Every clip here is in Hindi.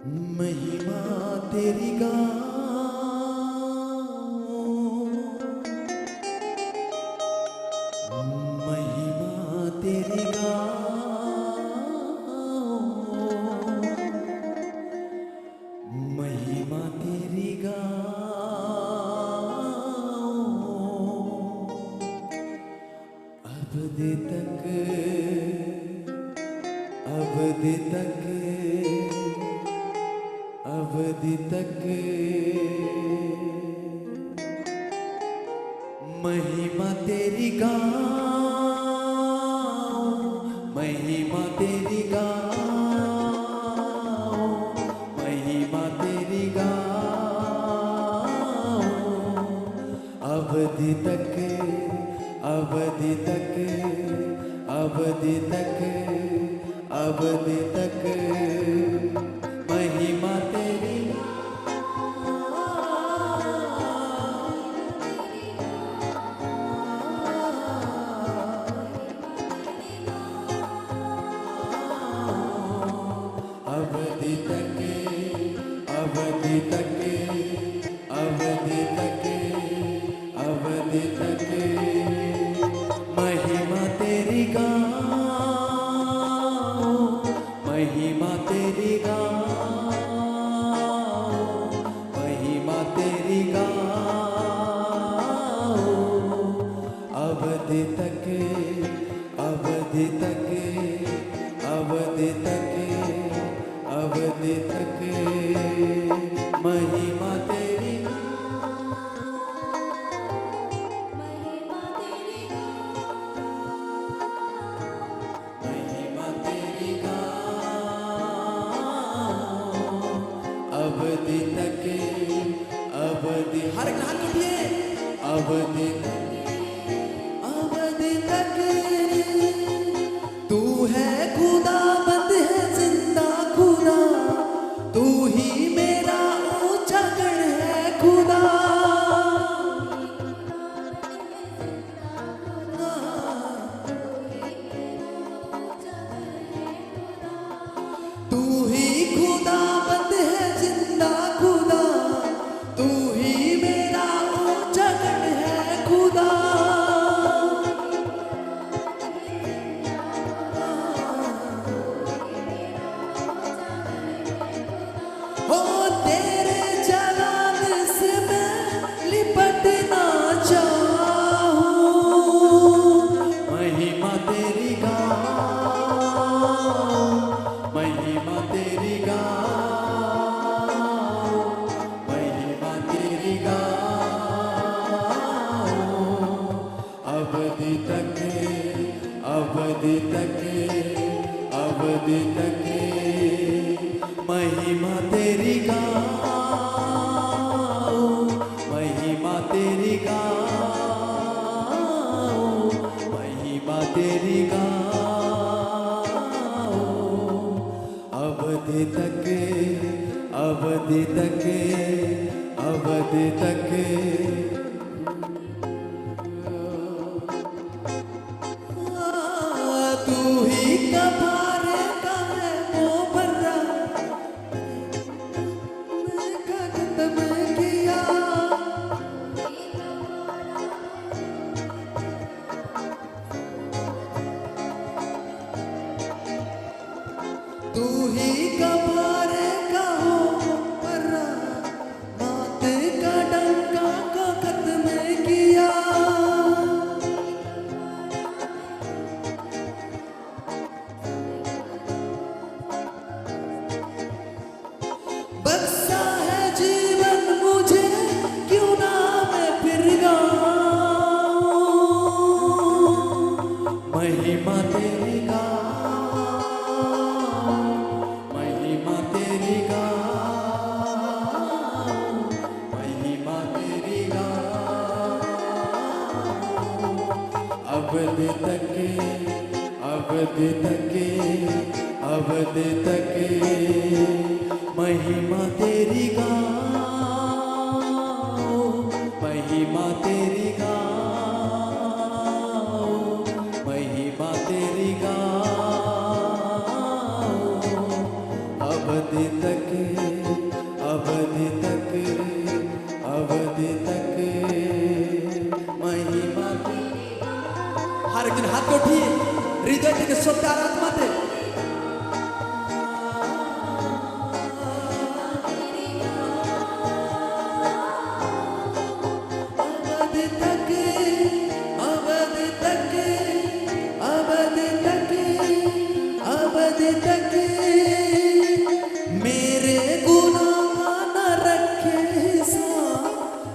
महिमा तेरी गाऊं, महिमा तेरी गाऊं, महिमा तेरी गाऊं, अवधि तक, अवधि तक, अवधि तक महिमा तेरी गाऊं, महिमा तेरी गाऊं, महिमा तेरी गाऊं, अवधि तक, अवधि तक, अवधि तक, अवधि तक महिमा तेरी अवधि तक, अवधि तक, अवधि तक, अवधि तक महिमा तेरी गाऊं, महिमा तेरी गाऊं, महिमा तेरी गाऊं, अवधि तक, अवधि तक, अवधि तक, अवधि तक महिमा तेरी, महिमा तेरी गाऊं, अवधि तक, अवधि, हर एक हाथ उठिए, अवधि तक, अवधि तक तू है खुदा, बंद है जिंदा खुदा, तू ही मेरा ऊंचा गढ़ है खुदा, तू ही खुदा, बंद है जिंदा खुदा, तू ही मेरा ऊंचा गढ़ है खुदा, ओ तेरे जलाल से मैं लिपटना चाहूं, महिमा तेरी गाऊं, महिमा तेरी गाऊं, महिमा तेरी गाऊं, अवधि तक, अवधि तक, अवधि तक महिमा तेरी गाऊं, महिमा तेरी गाऊं, महिमा तेरी गाऊं, अवधि तक, अवधि तक, अवधि तक तू ही कबारे का है वो भरा, खत्म किया, तू ही कबारे का हो भरा, मौत का डंका को खत्म किया, बख्शा है जीवन मुझे, क्यों ना मैं फिर गाऊं, महिमा तेरी गाऊं, महिमा तेरी गाऊं, महिमा तेरी गाऊं, अवधि तक, अवधि तक, अवधि तक महिमा तेरी गाऊं, महिमा तेरी गाऊं, महिमा तेरी गाऊं, अवधि तक तक अवधि तक अवधि तक महिमा तेरी। हर एक दिन हाथ को उठिए, हृदय থেকে সত্যি আরাধনাতে अवधि तक अवधि तक अवधि तक अवधि तक मेरे गुनाह न रखे हिसाब,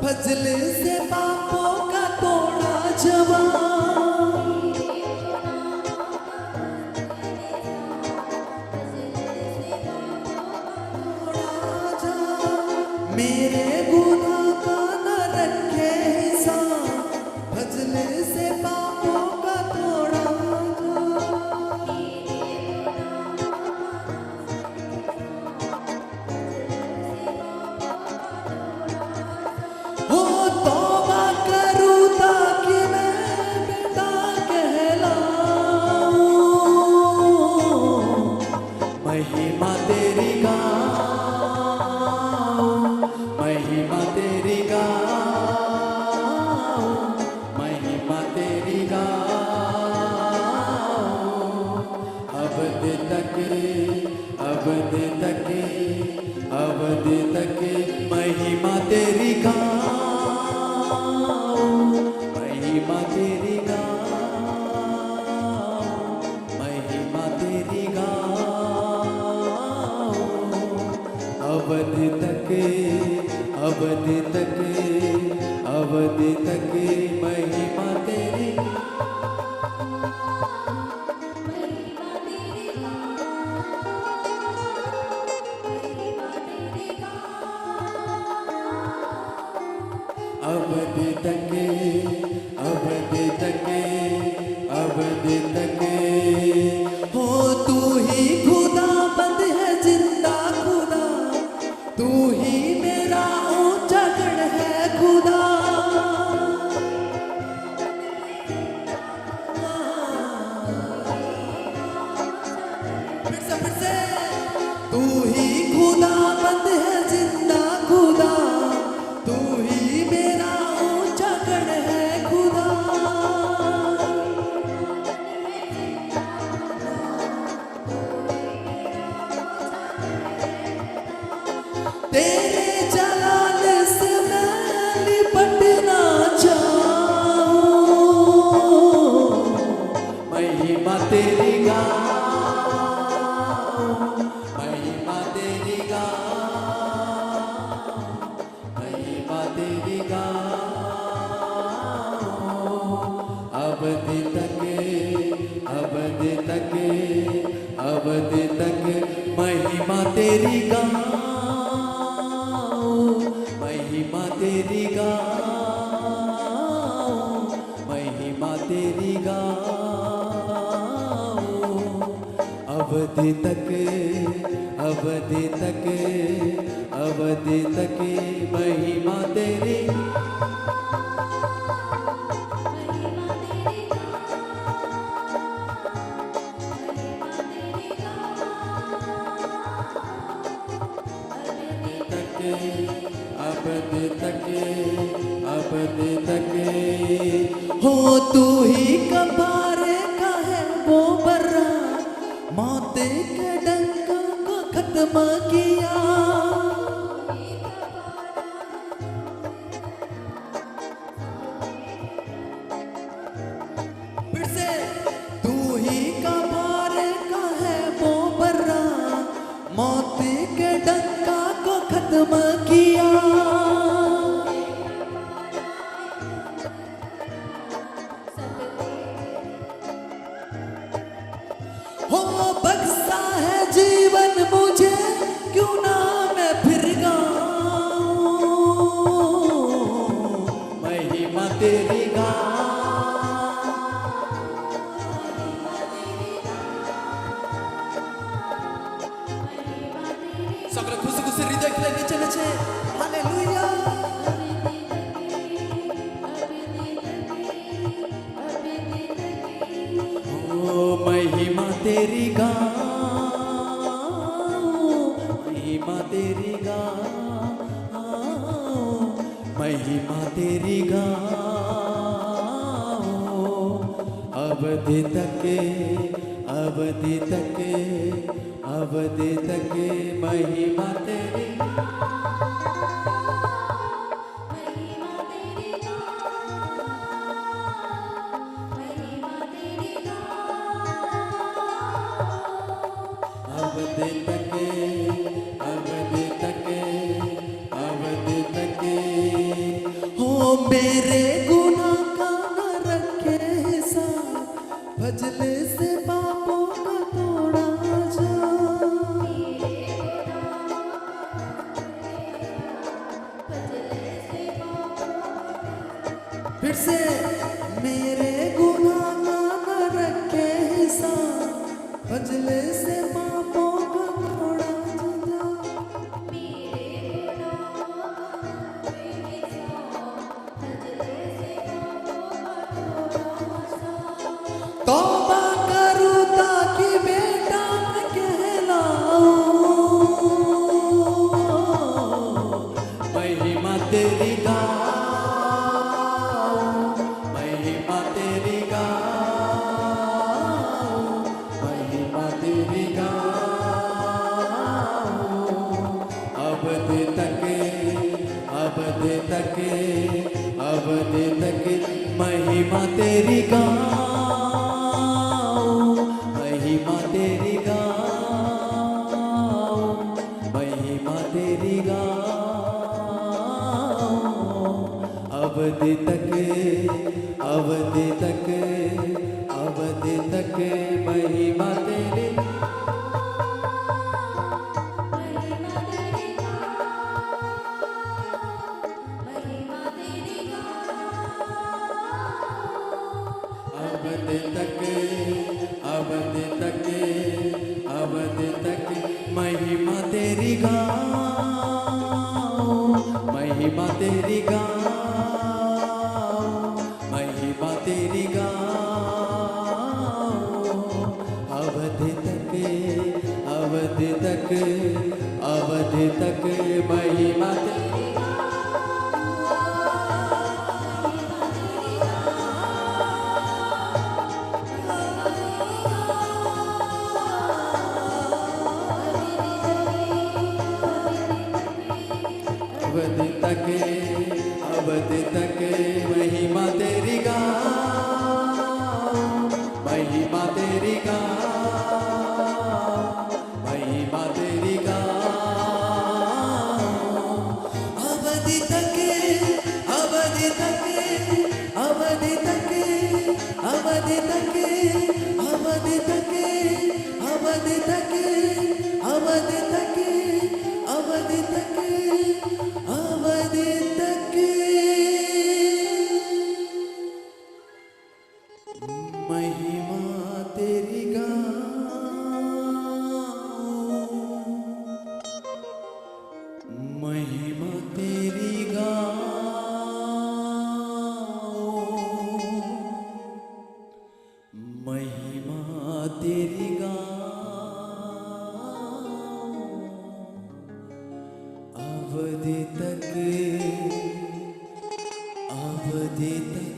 फजल से पापों का तोड़ा जवाब। मेरे गुनाह का न रखे हिसाब, फजल से पापों का तोड़ा जवाब। हो तौबा करूं ताकि मैं बेटा कहलाऊं, महिमा तेरी गाऊं, महिमा तेरी गाऊं, महिमा तेरी गाऊं। अवधि तक अवधि तक अवधि तक महिमा तेरी गाऊं, महिमा तेरी गाऊं, महिमा तेरी गाऊं। अवधि तक अवधि तक अवधि तक महिमा तेरी। अवधि तक अवधि तक अवधि तक हो तू ही खुदा बंद है जिंदा खुदा, तू ही मेरा ऊंचा गढ़ है खुदा। फिर से तू ही खुदा बंद है जिंदा खुदा, तू ही मेरा ऊंचा गढ़ है खुदा। तेरे जलाल से मैं लिपटना चाहूं, महिमा तेरी गाऊं, महिमा तेरी गाऊं, महिमा तेरी गाऊं। अवधि तक अवधि तक अवधि तक महिमा तेरी गाऊं, महिमा तेरी गाऊं, महिमा तेरी गाऊं। अवधि तक अवधि तक अवधि तक महिमा तेरी। अवधि तक अवधि तक हो तू ही कबारे का है वो बर्रा, मौत के डंका को खत्म किया। फिर से तू ही कबारे का है वो बर्रा, मौत के डंका को खत्म किया। हो बख्शा है जीवन मुझे, क्यों ना मैं फिर गाऊं, महिमा तेरी সকলে খুশি খুশি হৃদয় খুলে নিচে নেচে হালেলুয়া। ओ महिमा तेरी गाऊं, महिमा महिमा तेरी गाओ, महिमा तेरी गाओ, अवधि तक, अवधि तक, अवधि तक महिमा तेरी, अवधि तक, अवधि तक, अवधि तक। हो मेरे गुनाह का न रखे हिसाब, भजले से पापों का तोड़ा जा। फिर से, मेरे गुनाह का न रखे हिसाब, भजले से पापों का तोड़ा जा। तौबा करूं ताकि बेटा मैं कहलाऊं, महिमा तेरी गाऊं, महिमा तेरी गाऊं, महिमा तेरी गाऊं, अवधि तक, अवधि तक, अवधि तक महिमा तेरी गाऊं, महिमा तेरी गाऊं, महिमा तेरी गाऊं, अवधि तक, अवधि तक, अवधि तक महिमा तेरी, अवधि तक, अवधि तक, अवधि तक महिमा तेरी गाऊं, महिमा तेरी गाऊं, महिमा तेरी गाऊं, अवधि तक, अवधि तक, अवधि तक महिमा तेरी, अवधि तक, अवधि तक महिमा तेरी गाऊं, महिमा तेरी गाऊं, महिमा तेरी गाऊं, अवधि तक, अवधि तक, अवधि तक, अवधि तक, अवधि तक, अवधि तक, अवधि तक, अवधि तक, अवधि तक महिमा तेरी गाऊं, महिमा तेरी गाऊं, महिमा तेरी गाऊं, अवधि तक, अवधि तक।